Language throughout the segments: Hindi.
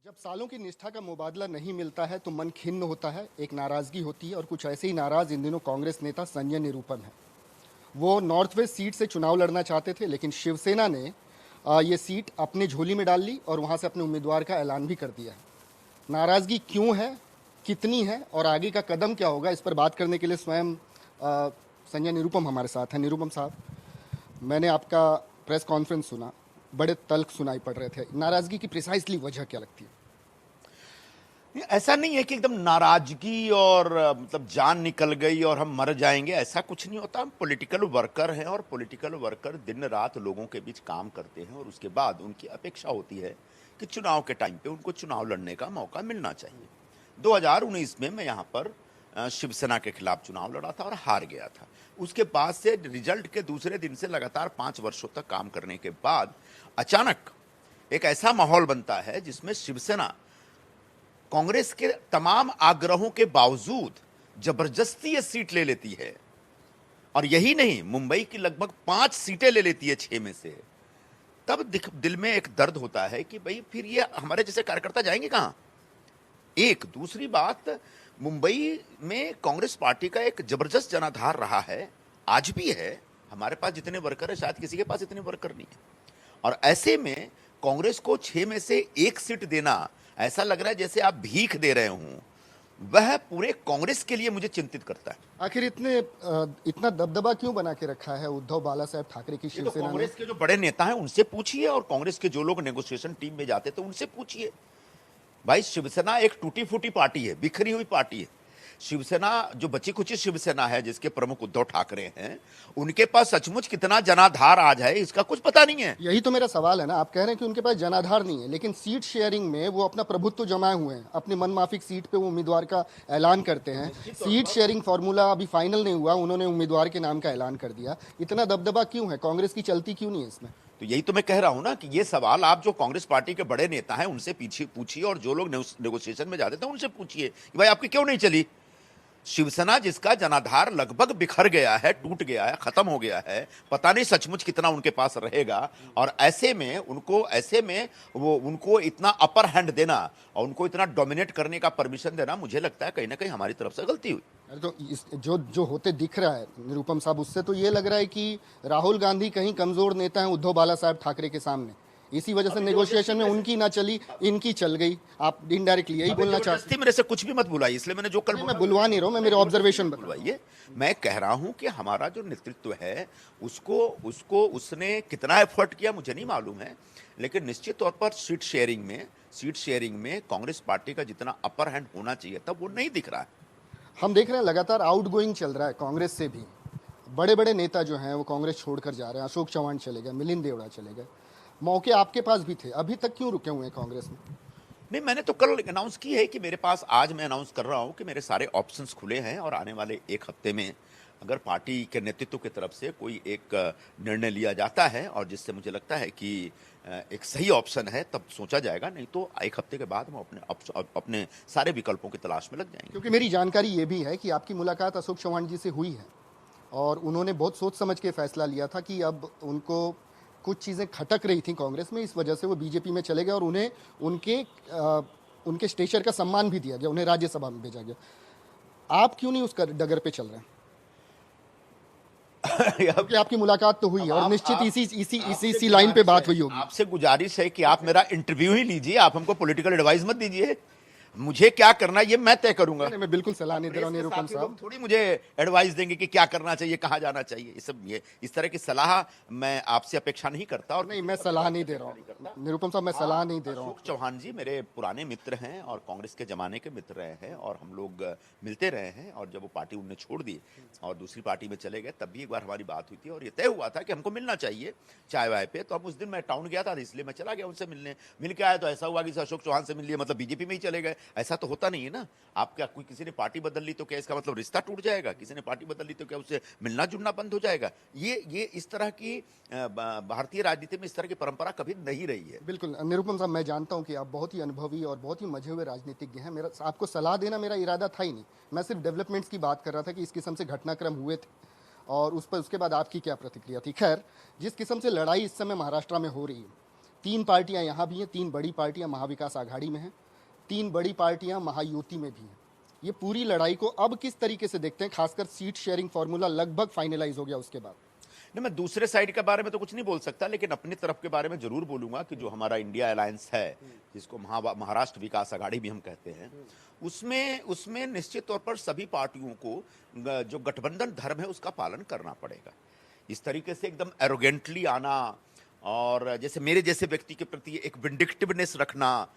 जब सालों की निष्ठा का मुबादला नहीं मिलता है तो मन खिन्न होता है, एक नाराज़गी होती है और कुछ ऐसे ही नाराज़ इन दिनों कांग्रेस नेता संजय निरुपम हैं। वो नॉर्थ वेस्ट सीट से चुनाव लड़ना चाहते थे, लेकिन शिवसेना ने ये सीट अपनी झोली में डाल ली और वहाँ से अपने उम्मीदवार का ऐलान भी कर दिया है। नाराज़गी क्यों है, कितनी है और आगे का कदम क्या होगा, इस पर बात करने के लिए स्वयं संजय निरुपम हमारे साथ हैं। निरुपम साहब, मैंने आपका प्रेस कॉन्फ्रेंस सुना, बड़े तल्ख सुनाई पड़ रहे थे। नाराज़गी की प्रिसाइसली वजह क्या लगती है? ऐसा नहीं है कि एकदम नाराजगी और मतलब जान निकल गई और हम मर जाएंगे, ऐसा कुछ नहीं होता। हम पॉलिटिकल वर्कर हैं और पॉलिटिकल वर्कर दिन रात लोगों के बीच काम करते हैं और उसके बाद उनकी अपेक्षा होती है कि चुनाव के टाइम पे उनको चुनाव लड़ने का मौका मिलना चाहिए। 2019 में मैं यहाँ पर शिवसेना के खिलाफ चुनाव लड़ा था और हार गया था। उसके बाद से रिजल्ट के दूसरे दिन से लगातार 5 वर्षों तक काम करने के बाद अचानक एक ऐसा माहौल बनता है जिसमें शिवसेना कांग्रेस के तमाम आग्रहों के बावजूद जबरदस्ती ये सीट ले लेती है। और यही नहीं, मुंबई की लगभग 5 सीटें ले लेती है 6 में से। तब दिल में एक दर्द होता है कि भाई फिर ये हमारे जैसे कार्यकर्ता जाएंगे कहां। एक दूसरी बात, मुंबई में कांग्रेस पार्टी का एक जबरदस्त जनाधार रहा है, आज भी है। हमारे पास जितने वर्कर है शायद किसी के पास इतने वर्कर नहीं है। और ऐसे में कांग्रेस को 6 में से 1 सीट देना ऐसा लग रहा है जैसे आप भीख दे रहे हों। वह पूरे कांग्रेस के लिए मुझे चिंतित करता है। आखिर इतना दबदबा क्यों बना के रखा है उद्धव बाला साहेब ठाकरे की तो शिवसेना ने? कांग्रेस के जो बड़े नेता हैं उनसे पूछिए और कांग्रेस के जो लोग नेगोशिएशन टीम में जाते थे उनसे पूछिए। भाई, शिवसेना एक टूटी फूटी पार्टी है, बिखरी हुई पार्टी है। शिवसेना जो बची खुची शिवसेना है, जिसके प्रमुख उद्धव ठाकरे हैं, उनके पास सचमुच कितना जनाधार आज है इसका कुछ पता नहीं है। यही तो मेरा सवाल है ना। आप कह रहे हैं कि उनके पास जनाधार नहीं है, लेकिन सीट शेयरिंग में वो अपना प्रभुत्व जमाए हुए हैं। अपनी मनमाफिक सीट पे वो उम्मीदवार का ऐलान करते हैं। सीट शेयरिंग फॉर्मूला अभी फाइनल नहीं हुआ, उन्होंने उम्मीदवार के नाम का ऐलान कर दिया। इतना दबदबा क्यों है? कांग्रेस की चलती क्यों नहीं है इसमें? तो यही तो मैं कह रहा हूं ना कि ये सवाल आप जो कांग्रेस पार्टी के बड़े नेता हैं उनसे पीछे पूछिए और जो लोग नेगोशिएशन में जाते थे उनसे पूछिए कि भाई आपकी क्यों नहीं चली। शिवसेना जिसका जनाधार लगभग बिखर गया है, टूट गया है, खत्म हो गया है, पता नहीं सचमुच कितना उनके पास रहेगा। और ऐसे में उनको इतना अपर हैंड देना और उनको इतना डोमिनेट करने का परमिशन देना, मुझे लगता है कहीं ना कहीं हमारी तरफ से गलती हुई। अरे तो जो जो होते दिख रहा है निरुपम साहब, उससे तो ये लग रहा है कि राहुल गांधी कहीं कमजोर नेता हैं उद्धव बाला साहब ठाकरे के सामने। इसी वजह से नेगोशिएशन में उनकी ना चली, इनकी चल गई। आप इनडायरेक्टली यही बोलना चाहते हैं? मेरे से कुछ भी मत बुलाइए, इसलिए मैंने जो कल मैं बुलवा नहीं रहा हूं, मैं मेरे ऑब्जर्वेशन बुलवाइए। मैं कह रहा हूं कि हमारा जो नेतृत्व है उसने कितना एफर्ट किया मुझे नहीं मालूम है, लेकिन निश्चित तौर पर सीट शेयरिंग में कांग्रेस पार्टी का जितना अपर हैंड होना चाहिए तब वो नहीं दिख रहा है। हम देख रहे हैं लगातार आउटगोइंग चल रहा है कांग्रेस से भी। बड़े बड़े नेता जो हैं वो कांग्रेस छोड़कर जा रहे हैं। अशोक चौहान चले गए, मिलिंद देवड़ा चले गए। मौके आपके पास भी थे, अभी तक क्यों रुके हुए हैं कांग्रेस में? नहीं, मैंने तो कल अनाउंस की है कि मेरे पास, आज मैं अनाउंस कर रहा हूं कि मेरे सारे ऑप्शंस खुले हैं और आने वाले 1 हफ्ते में अगर पार्टी के नेतृत्व की तरफ से कोई एक निर्णय लिया जाता है और जिससे मुझे लगता है कि एक सही ऑप्शन है तब सोचा जाएगा, नहीं तो 1 हफ्ते के बाद हम अपने सारे विकल्पों की तलाश में लग जाएंगे। क्योंकि मेरी जानकारी ये भी है कि आपकी मुलाकात अशोक चौहान जी से हुई है और उन्होंने बहुत सोच समझ के फैसला लिया था कि अब उनको कुछ चीज़ें खटक रही थी कांग्रेस में, इस वजह से वो बीजेपी में चले गए और उन्हें उनके स्टेचर का सम्मान भी दिया गया, उन्हें राज्यसभा में भेजा गया। आप क्यों नहीं उस डगर पे चल रहे हैं? क्योंकि आपकी मुलाकात तो हुई है और निश्चित इसी लाइन पे बात हुई होगी। आपसे गुजारिश है कि आप मेरा इंटरव्यू ही लीजिए, आप हमको पॉलिटिकल एडवाइस मत दीजिए। मुझे क्या करना ये मैं तय करूंगा। मैं बिल्कुल सलाह नहीं दे रहा हूं निरुपम साहब। थोड़ी मुझे एडवाइस देंगे कि क्या करना चाहिए, कहां जाना चाहिए। ये इस तरह की सलाह मैं आपसे अपेक्षा नहीं करता। और नहीं, मैं सलाह नहीं दे रहा हूं निरुपम साहब, मैं सलाह नहीं दे रहा हूं। अशोक चौहान जी मेरे पुराने मित्र हैं और कांग्रेस के जमाने के मित्र रहे हैं और हम लोग मिलते रहे हैं। और जब वो पार्टी उन्होंने छोड़ दी और दूसरी पार्टी में चले गए तब भी एक बार हमारी बात हुई थी और ये तय हुआ था कि हमको मिलना चाहिए चाय वाय पे। तो हम उस दिन मैं टाउन गया था इसलिए मैं चला गया उनसे मिलने। मिल के आया तो ऐसा हुआ कि अशोक चौहान से मिल लिए मतलब बीजेपी में ही चले गए। ऐसा तो होता नहीं है ना। आप क्या, कोई किसी ने पार्टी बदल ली तो क्या इसका मतलब रिश्ता टूट जाएगा? किसी ने पार्टी बदल ली तो क्या उससे मिलना जुलना बंद हो जाएगा? ये इस तरह की भारतीय राजनीति में इस तरह की परंपरा कभी नहीं रही है। बिल्कुल निरुपम साहब, मैं जानता हूं कि आप बहुत ही अनुभवी और बहुत ही मजे हुए राजनीतिज्ञ हैं। मेरा आपको सलाह देना मेरा इरादा था ही नहीं। मैं सिर्फ डेवलपमेंट्स की बात कर रहा था कि इस किस्म से घटनाक्रम हुए थे और उसके बाद आपकी क्या प्रतिक्रिया थी। खैर, जिस किस्म से लड़ाई इस समय महाराष्ट्र में हो रही है, 3 पार्टियां यहाँ भी हैं, 3 बड़ी पार्टियां महाविकास आघाड़ी में हैं, 3 बड़ी पार्टियां महायुति में भी हैं। ये पूरी लड़ाई को अब किस तरीके से देखते हैं, खासकर सीट शेयरिंग फॉर्मूला लगभग फाइनलाइज हो गया उसके बाद? नहीं, मैं दूसरे साइड के बारे में तो कुछ नहीं बोल सकता, लेकिन अपनी तरफ के बारे में जरूर बोलूंगा कि जो हमारा इंडिया अलायंस है, जिसको महाराष्ट्र विकास आघाड़ी भी हम कहते हैं, उसमें उसमें निश्चित तौर पर सभी पार्टियों को जो गठबंधन धर्म है उसका पालन करना पड़ेगा। इस तरीके से एकदम एरोगेंटली आना और जैसे मेरे जैसे व्यक्ति के प्रति एक विंडिक्टिवनेस रखना,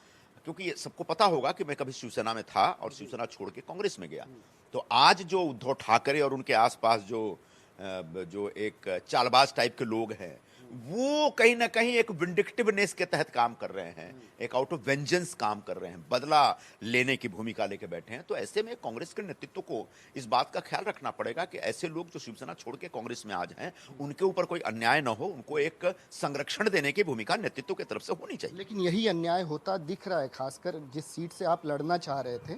क्योंकि ये सबको पता होगा कि मैं कभी शिवसेना में था और शिवसेना छोड़ के कांग्रेस में गया। तो आज जो उद्धव ठाकरे और उनके आसपास जो एक चालबाज टाइप के लोग हैं, वो कहीं ना कहीं एक विंडिक्टिवनेस के तहत काम कर रहे हैं, एक आउट ऑफ वेंजेंस काम कर रहे हैं, बदला लेने की भूमिका लेके बैठे हैं। तो ऐसे में कांग्रेस के नेतृत्व को इस बात का ख्याल रखना पड़ेगा कि ऐसे लोग जो शिवसेना छोड़ के कांग्रेस में आज हैं, उनके ऊपर कोई अन्याय न हो, उनको एक संरक्षण देने की भूमिका नेतृत्व की तरफ से होनी चाहिए। लेकिन यही अन्याय होता दिख रहा है, खासकर जिस सीट से आप लड़ना चाह रहे थे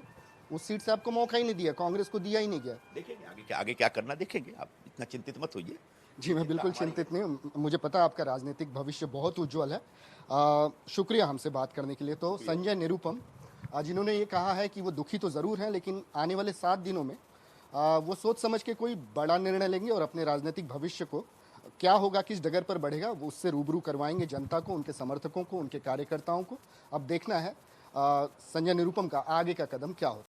उस सीट से आपको मौका ही नहीं दिया, कांग्रेस को दिया ही नहीं गया। देखेंगे आगे क्या करना, देखेंगे, आप इतना चिंतित मत होइए। जी, मैं बिल्कुल चिंतित नहीं हूँ, मुझे पता है आपका राजनीतिक भविष्य बहुत उज्जवल है। शुक्रिया हमसे बात करने के लिए। तो संजय निरुपम, जिन्होंने ये कहा है कि वो दुखी तो ज़रूर हैं, लेकिन आने वाले 7 दिनों में वो सोच समझ के कोई बड़ा निर्णय लेंगे और अपने राजनीतिक भविष्य को क्या होगा, किस डगर पर बढ़ेगा, वो उससे रूबरू करवाएंगे जनता को, उनके समर्थकों को, उनके कार्यकर्ताओं को। अब देखना है संजय निरुपम का आगे का कदम क्या होता है।